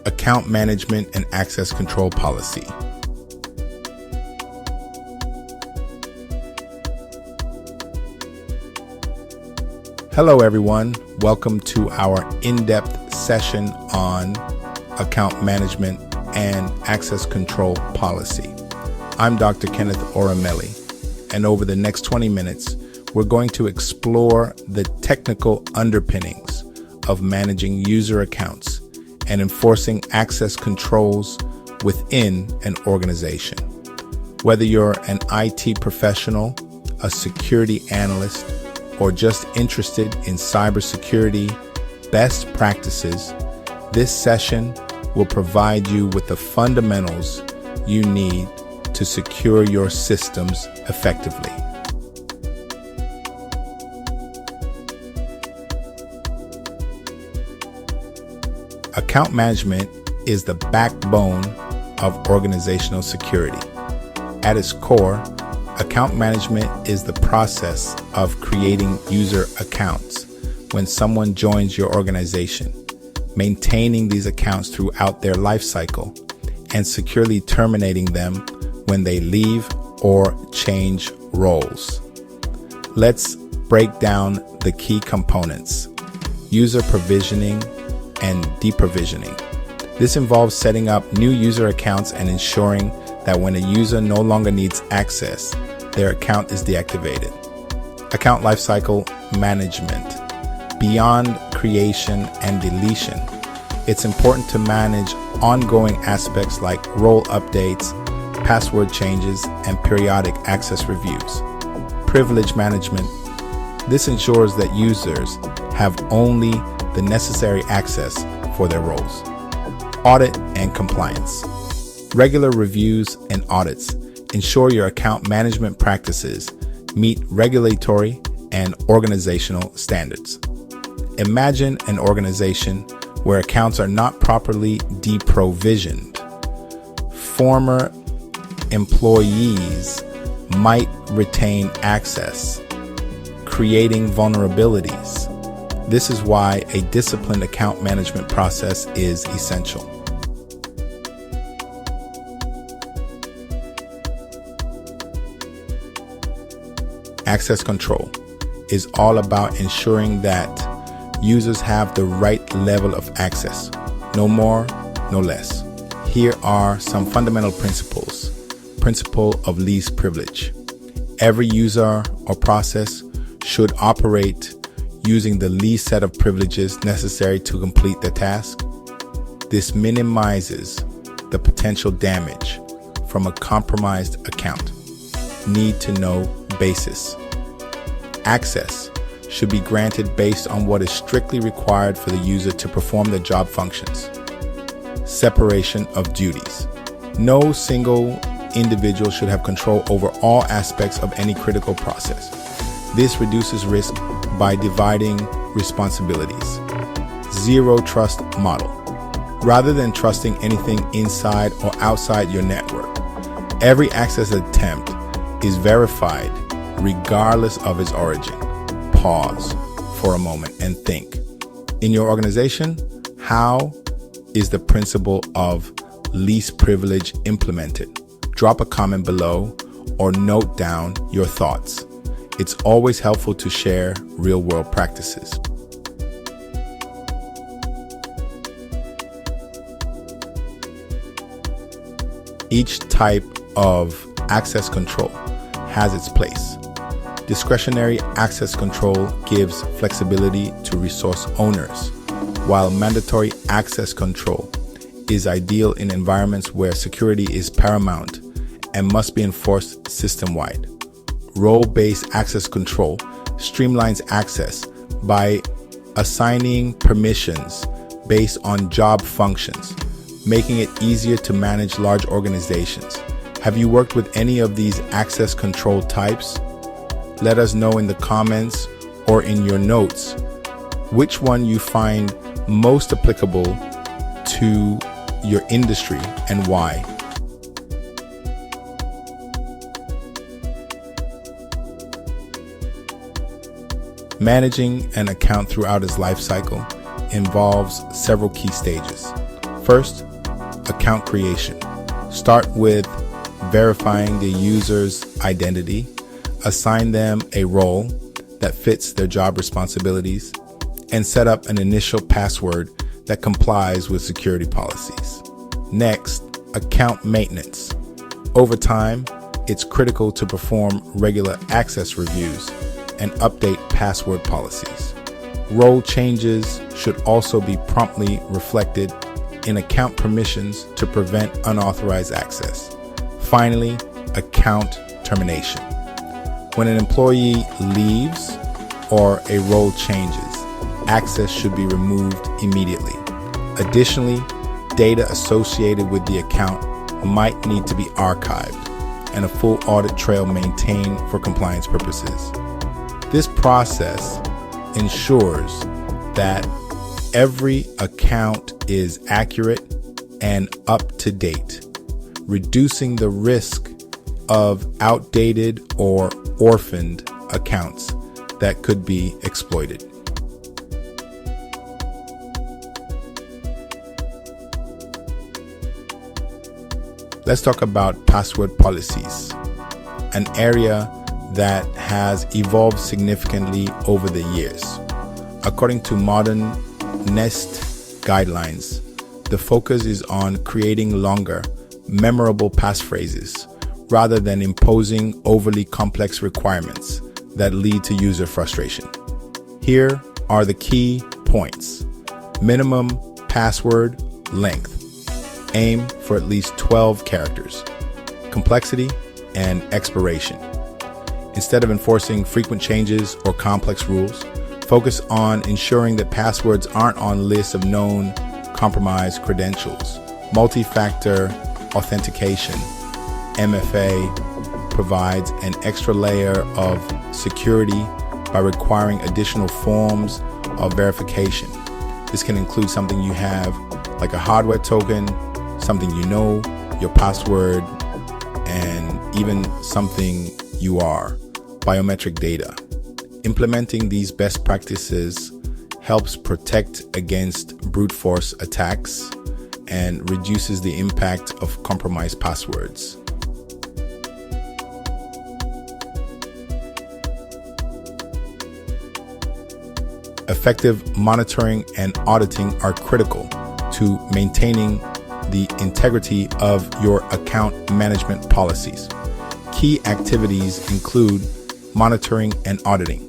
Account Management and Access Control Policy. Hello everyone, welcome to our in-depth session on Account Management and Access Control Policy. I'm Dr. Kenneth Oramelli, and over the next 20 minutes, we're going to explore the technical underpinnings of managing user accounts and enforcing access controls within an organization. Whether you're an IT professional, a security analyst, or just interested in cybersecurity best practices, this session will provide you with the fundamentals you need to secure your systems effectively. Account management is the backbone of organizational security. At its core, account management is the process of creating user accounts when someone joins your organization, maintaining these accounts throughout their life cycle, and securely terminating them when they leave or change roles. Let's break down the key components: user provisioning and deprovisioning. This involves setting up new user accounts and ensuring that when a user no longer needs access, their account is deactivated. Account lifecycle management. Beyond creation and deletion, it's important to manage ongoing aspects like role updates, password changes, and periodic access reviews. Privilege management. This ensures that users have only the necessary access for their roles. Audit and compliance. Regular reviews and audits ensure your account management practices meet regulatory and organizational standards. Imagine an organization where accounts are not properly deprovisioned. Former employees might retain access, creating vulnerabilities. This is why a disciplined account management process is essential. Access control is all about ensuring that users have the right level of access, no more, no less. Here are some fundamental principles. Principle of least privilege. Every user or process should operate using the least set of privileges necessary to complete the task. This minimizes the potential damage from a compromised account. Need to know basis. Access should be granted based on what is strictly required for the user to perform the job functions. Separation of duties. No single individual should have control over all aspects of any critical process. This reduces risk by dividing responsibilities. Zero trust model. Rather than trusting anything inside or outside your network, every access attempt is verified regardless of its origin. Pause for a moment and think. In your organization, how is the principle of least privilege implemented? Drop a comment below or note down your thoughts. It's always helpful to share real-world practices. Each type of access control has its place. Discretionary access control gives flexibility to resource owners, while mandatory access control is ideal in environments where security is paramount and must be enforced system-wide. Role-based access control streamlines access by assigning permissions based on job functions, making it easier to manage large organizations. Have you worked with any of these access control types? Let us know in the comments or in your notes which one you find most applicable to your industry and why. Managing an account throughout its life cycle involves several key stages. First, account creation. Start with verifying the user's identity. Assign them a role that fits their job responsibilities, and set up an initial password that complies with security policies. Next, account maintenance. Over time, it's critical to perform regular access reviews and update password policies. Role changes should also be promptly reflected in account permissions to prevent unauthorized access. Finally, account termination. When an employee leaves or a role changes, access should be removed immediately. Additionally, data associated with the account might need to be archived and a full audit trail maintained for compliance purposes. This process ensures that every account is accurate and up to date, reducing the risk of outdated or orphaned accounts that could be exploited. Let's talk about password policies, an area that has evolved significantly over the years. According to modern NIST guidelines, the focus is on creating longer, memorable passphrases rather than imposing overly complex requirements that lead to user frustration. Here are the key points. Minimum password length. Aim for at least 12 characters. Complexity and expiration. Instead of enforcing frequent changes or complex rules, focus on ensuring that passwords aren't on lists of known compromised credentials. Multi-factor authentication, MFA, provides an extra layer of security by requiring additional forms of verification. This can include something you have, like a hardware token, something you know, your password, and even something you are, biometric data. Implementing these best practices helps protect against brute force attacks and reduces the impact of compromised passwords. Effective monitoring and auditing are critical to maintaining the integrity of your account management policies. Key activities include monitoring and auditing.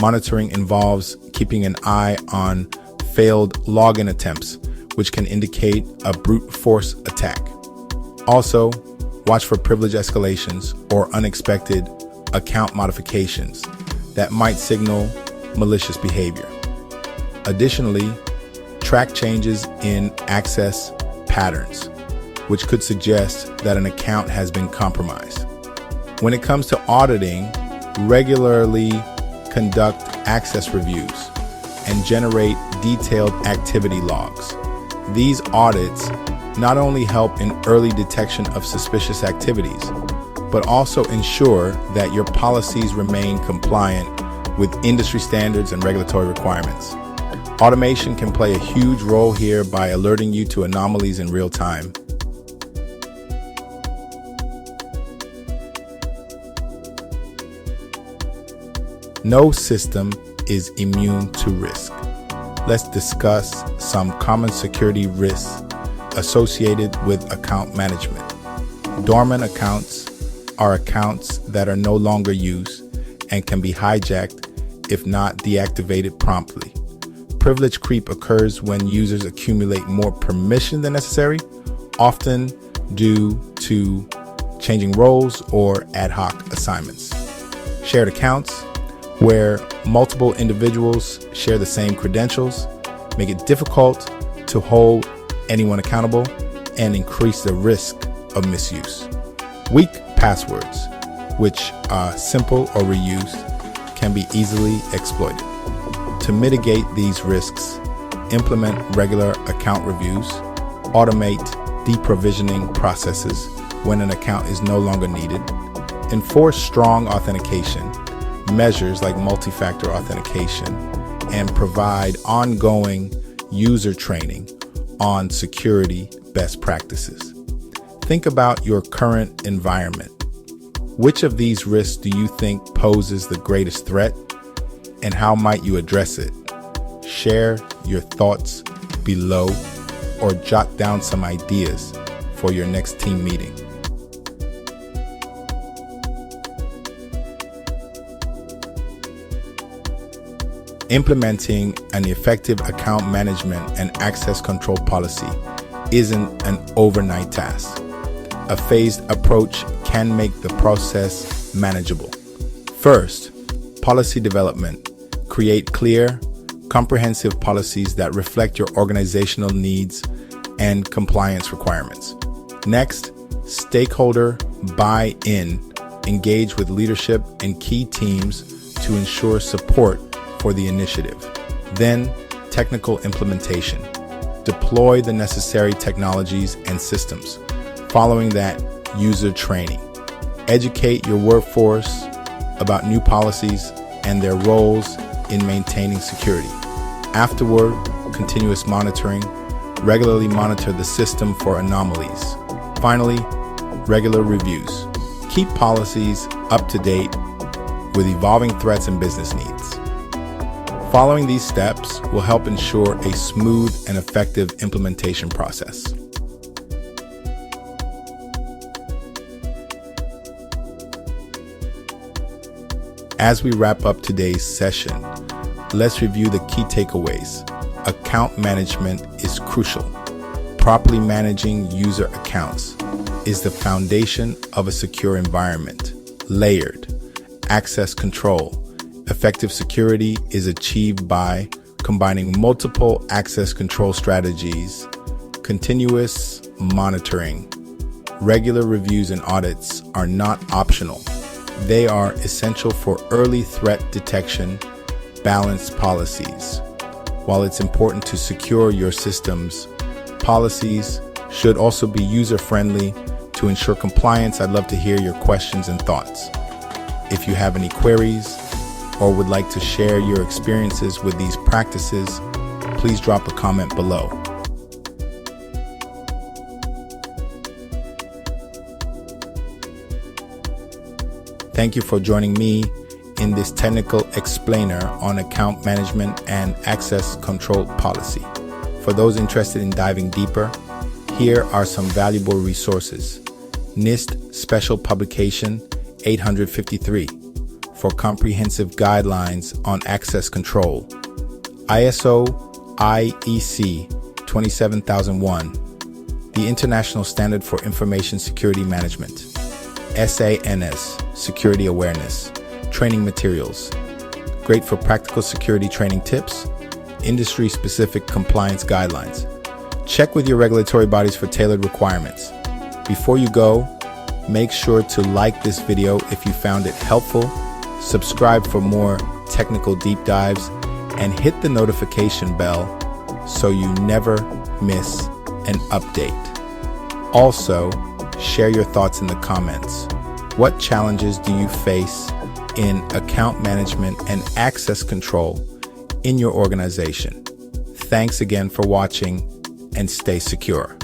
Monitoring involves keeping an eye on failed login attempts, which can indicate a brute force attack. Also, watch for privilege escalations or unexpected account modifications that might signal malicious behavior. Additionally, track changes in access patterns, which could suggest that an account has been compromised. When it comes to auditing, regularly conduct access reviews and generate detailed activity logs. These audits not only help in early detection of suspicious activities, but also ensure that your policies remain compliant with industry standards and regulatory requirements. Automation can play a huge role here by alerting you to anomalies in real time. No system is immune to risk. Let's discuss some common security risks associated with account management. Dormant accounts are accounts that are no longer used and can be hijacked if not deactivated promptly. Privilege creep occurs when users accumulate more permission than necessary, often due to changing roles or ad hoc assignments. Shared accounts, where multiple individuals share the same credentials, make it difficult to hold anyone accountable and increase the risk of misuse. Weak passwords, which are simple or reused, can be easily exploited. To mitigate these risks, implement regular account reviews, automate deprovisioning processes when an account is no longer needed, enforce strong authentication, measures like multi-factor authentication, and provide ongoing user training on security best practices. Think about your current environment. Which of these risks do you think poses the greatest threat, and how might you address it? Share your thoughts below or jot down some ideas for your next team meeting. Implementing an effective account management and access control policy isn't an overnight task. A phased approach can make the process manageable. First, policy development. Create clear, comprehensive policies that reflect your organizational needs and compliance requirements. Next, stakeholder buy-in. Engage with leadership and key teams to ensure support for the initiative. Then, technical implementation. Deploy the necessary technologies and systems. Following that, user training. Educate your workforce about new policies and their roles in maintaining security. Afterward, continuous monitoring. Regularly monitor the system for anomalies. Finally, regular reviews. Keep policies up to date with evolving threats and business needs. Following these steps will help ensure a smooth and effective implementation process. As we wrap up today's session, let's review the key takeaways. Account management is crucial. Properly managing user accounts is the foundation of a secure environment. Layered access control. Effective security is achieved by combining multiple access control strategies, continuous monitoring. Regular reviews and audits are not optional. They are essential for early threat detection, balanced policies. While it's important to secure your systems, policies should also be user-friendly to ensure compliance. I'd love to hear your questions and thoughts. If you have any queries or would like to share your experiences with these practices, please drop a comment below. Thank you for joining me in this technical explainer on account management and access control policy. For those interested in diving deeper, here are some valuable resources. NIST Special Publication 853 for comprehensive guidelines on access control. ISO IEC 27001, the International Standard for Information Security Management. SANS, Security Awareness, training materials. Great for practical security training tips, industry-specific compliance guidelines. Check with your regulatory bodies for tailored requirements. Before you go, make sure to like this video if you found it helpful, subscribe for more technical deep dives, and hit the notification bell so you never miss an update. Also, share your thoughts in the comments. What challenges do you face in account management and access control in your organization? Thanks again for watching, and stay secure.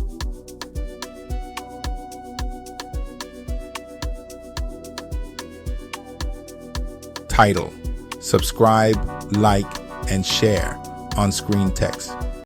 Title: subscribe, like, and share on screen text.